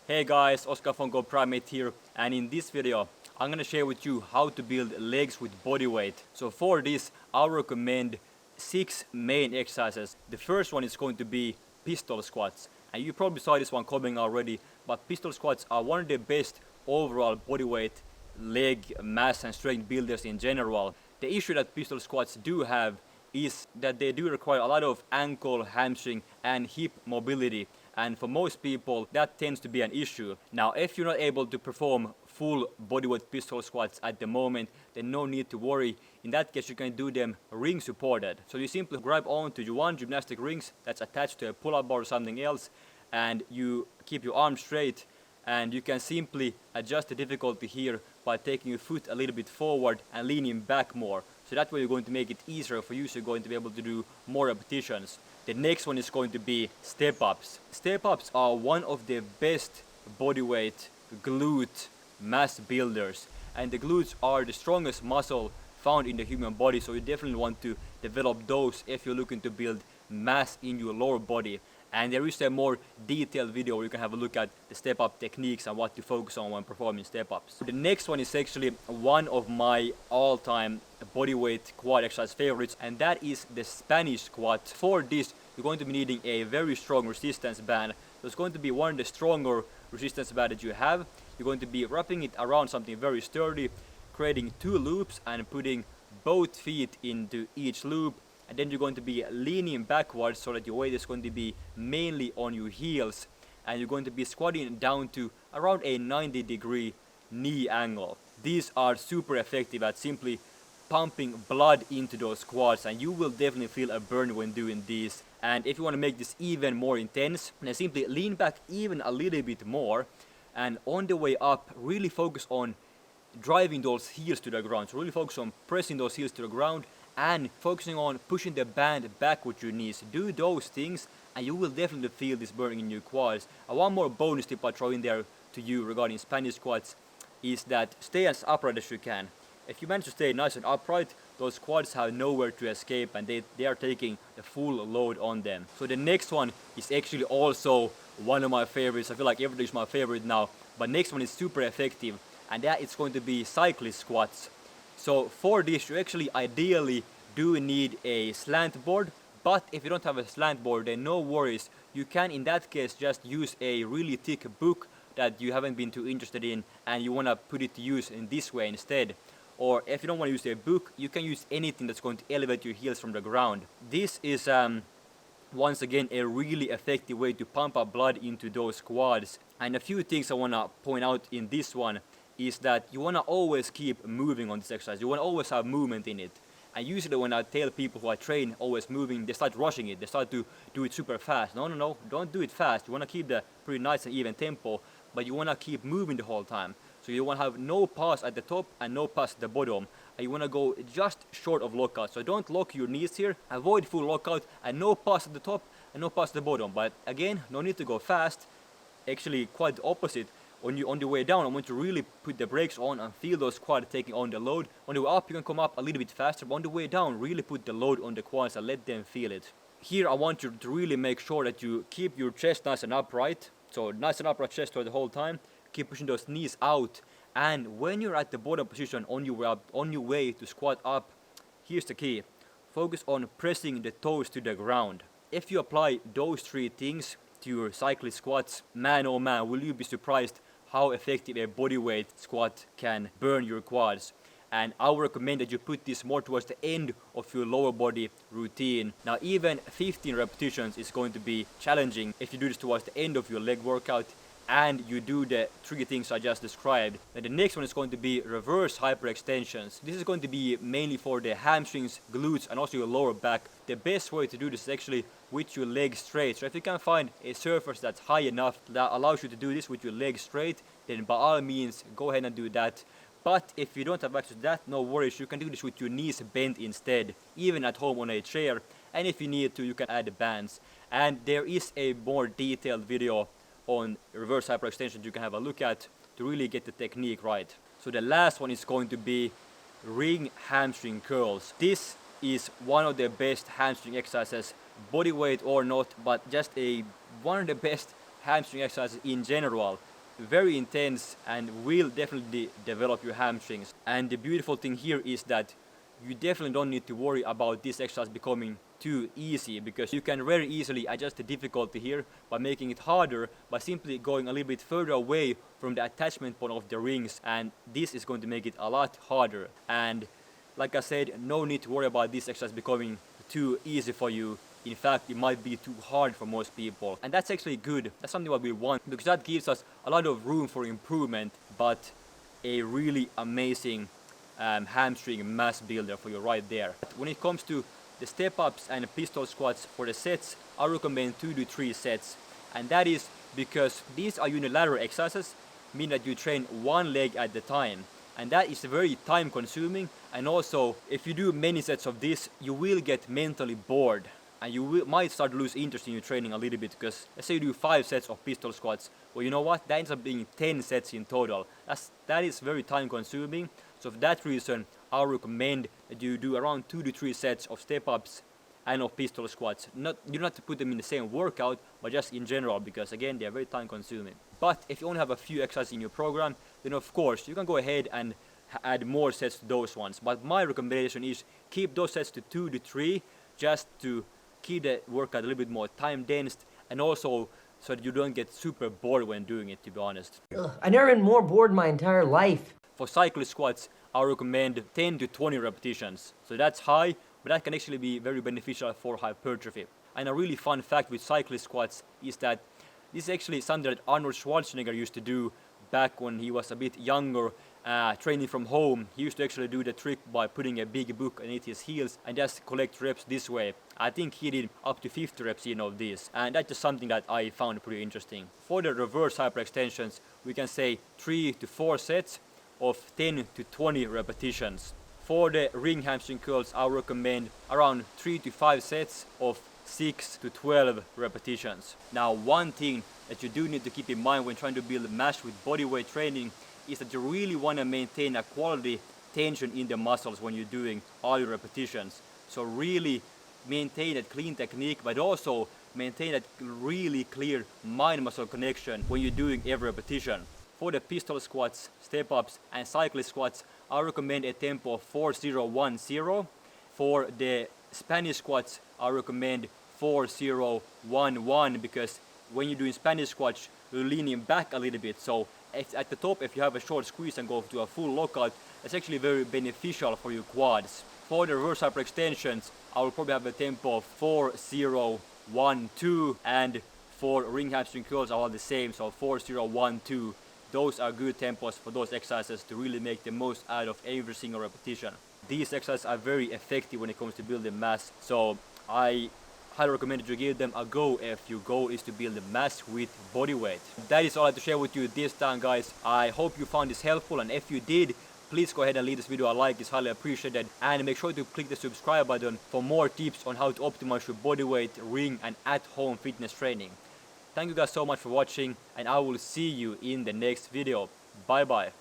Hey guys, oskar.goprimate here, and in this video I'm gonna share with you how to build legs with body weight. So for this I'll recommend 6 main exercises. The first one is going to be pistol squats, and you probably saw this one coming already, but pistol squats are one of the best overall body weight, leg mass and strength builders in general. The issue that pistol squats do have is that they do require a lot of ankle, hamstring and hip mobility, and for most people that tends to be an issue. Now if you're not able to perform full bodyweight pistol squats at the moment, then no need to worry. In that case you can do them ring supported. So you simply grab onto your one gymnastic rings that's attached to a pull-up bar or something else, and you keep your arms straight, and you can simply adjust the difficulty here by taking your foot a little bit forward and leaning back more. So that way you're going to make it easier for you, so you're going to be able to do more repetitions. The next one is going to be step-ups. Step-ups are one of the best bodyweight glute mass builders, and the glutes are the strongest muscle found in the human body, so you definitely want to develop those if you're looking to build mass in your lower body. And there is a more detailed video where you can have a look at the step-up techniques and what to focus on when performing step-ups. The next one is actually one of my all-time bodyweight quad exercise favorites, and that is the Spanish squat. For this you're going to be needing a very strong resistance band. So it's going to be one of the stronger resistance bands that you have. You're going to be wrapping it around something very sturdy, creating 2 loops and putting both feet into each loop, and then you're going to be leaning backwards so that your weight is going to be mainly on your heels, and you're going to be squatting down to around a 90-degree knee angle. These are super effective at simply pumping blood into those quads, and you will definitely feel a burn when doing these. And if you want to make this even more intense, then simply lean back even a little bit more, and on the way up really focus on driving those heels to the ground. So really focus on pressing those heels to the ground and focusing on pushing the band back with your knees. Do those things and you will definitely feel this burning in your quads. And one more bonus tip I throw in there to you regarding Spanish squats is that stay as upright as you can. If you manage to stay nice and upright, those quads have nowhere to escape, and they are taking the full load on them. So the next one is actually also one of my favorites. I feel like everything is my favorite now, but next one is super effective, and that is going to be cyclist squats. So for this you actually ideally do need a slant board, but if you don't have a slant board then no worries. You can in that case just use a really thick book that you haven't been too interested in and you want to put it to use in this way instead. Or if you don't want to use a book, you can use anything that's going to elevate your heels from the ground. This is once again a really effective way to pump up blood into those quads. And a few things I want to point out in this one is that you want to always keep moving on this exercise. You want to always have movement in it. And usually when I tell people who I train always moving, they start rushing it. They start to do it super fast. No, don't do it fast. You want to keep the pretty nice and even tempo, but you want to keep moving the whole time. So you want to have no pause at the top and no pause at the bottom. And you want to go just short of lockout. So don't lock your knees here. Avoid full lockout and no pause at the top and no pause at the bottom. But again, no need to go fast. Actually quite the opposite. On the way down, I want you to really put the brakes on and feel those quads taking on the load. On the way up, you can come up a little bit faster, but on the way down, really put the load on the quads and let them feel it. Here, I want you to really make sure that you keep your chest nice and upright. So nice and upright chest the whole time. Keep pushing those knees out. And when you're at the bottom position on your way to squat up, here's the key. Focus on pressing the toes to the ground. If you apply those 3 things to your cyclist squats, man oh man, will you be surprised how effective a bodyweight squat can burn your quads. And I would recommend that you put this more towards the end of your lower body routine. Now even 15 repetitions is going to be challenging if you do this towards the end of your leg workout and you do the 3 things I just described. And the next one is going to be reverse hyperextensions. This is going to be mainly for the hamstrings, glutes and also your lower back. The best way to do this is actually with your legs straight. So if you can find a surface that's high enough that allows you to do this with your legs straight, then by all means go ahead and do that. But if you don't have access to that, no worries, you can do this with your knees bent instead, even at home on a chair. And if you need to, you can add the bands. And there is a more detailed video on reverse hyperextension you can have a look at to really get the technique right. So the last one is going to be ring hamstring curls. This is one of the best hamstring exercises, body weight or not, but just one of the best hamstring exercises in general. very intense and will definitely develop your hamstrings. And the beautiful thing here is that you definitely don't need to worry about this exercise becoming too easy, because you can very easily adjust the difficulty here by making it harder by simply going a little bit further away from the attachment point of the rings, and this is going to make it a lot harder. And like I said, no need to worry about this exercise becoming too easy for you. In fact, it might be too hard for most people, and that's actually good. That's something what we want, because that gives us a lot of room for improvement, but a really amazing hamstring mass builder for you right there. When it comes to the step ups and pistol squats for the sets, I recommend 2 to 3 sets, and that is because these are unilateral exercises, meaning that you train one leg at the time, and that is very time consuming. And also, if you do many sets of this, you will get mentally bored, and you might start to lose interest in your training a little bit, because let's say you do 5 sets of pistol squats, well, you know what, that ends up being 10 sets in total. That is very time consuming. So for that reason, I recommend that you do around 2 to 3 sets of step ups and of pistol squats. You don't have to put them in the same workout, but just in general, because again, they are very time consuming. But if you only have a few exercises in your program, then of course you can go ahead and add more sets to those ones. But my recommendation is keep those sets to 2 to 3, just to keep the workout a little bit more time dense, and also so that you don't get super bored when doing it, to be honest. I've never been more bored in my entire life. For cyclist squats, I recommend 10 to 20 repetitions. So that's high, but that can actually be very beneficial for hypertrophy. And a really fun fact with cyclist squats is that this is actually something that Arnold Schwarzenegger used to do back when he was a bit younger, training from home. He used to actually do the trick by putting a big book underneath his heels and just collect reps this way. I think he did up to 50 reps of this, and that's just something that I found pretty interesting. For the reverse hyperextensions, we can say 3 to 4 sets of 10 to 20 repetitions. For the ring hamstring curls, I recommend around 3 to 5 sets of 6 to 12 repetitions. Now, one thing that you do need to keep in mind when trying to build mass with bodyweight training is that you really want to maintain a quality tension in the muscles when you're doing all your repetitions. So really maintain that clean technique, but also maintain that really clear mind-muscle connection when you're doing every repetition. For the pistol squats, step ups and cyclist squats, I recommend a tempo of 4010. For the Spanish squats, I recommend 4011, because when you're doing Spanish squats, you're leaning back a little bit. So at the top, if you have a short squeeze and go to a full lockout, that's actually very beneficial for your quads. For the reverse hyperextensions, I will probably have a tempo of 4012, and for ring hamstring curls, I'll have the same, so 4012. Those are good tempos for those exercises to really make the most out of every single repetition. These exercises are very effective when it comes to building mass, so I highly recommend that you give them a go if your goal is to build mass with body weight. That is all I have to share with you this time, guys. I hope you found this helpful, and if you did, please go ahead and leave this video a like. It's highly appreciated, and make sure to click the subscribe button for more tips on how to optimize your body weight, ring and at-home fitness training. Thank you guys so much for watching, and I will see you in the next video. Bye bye.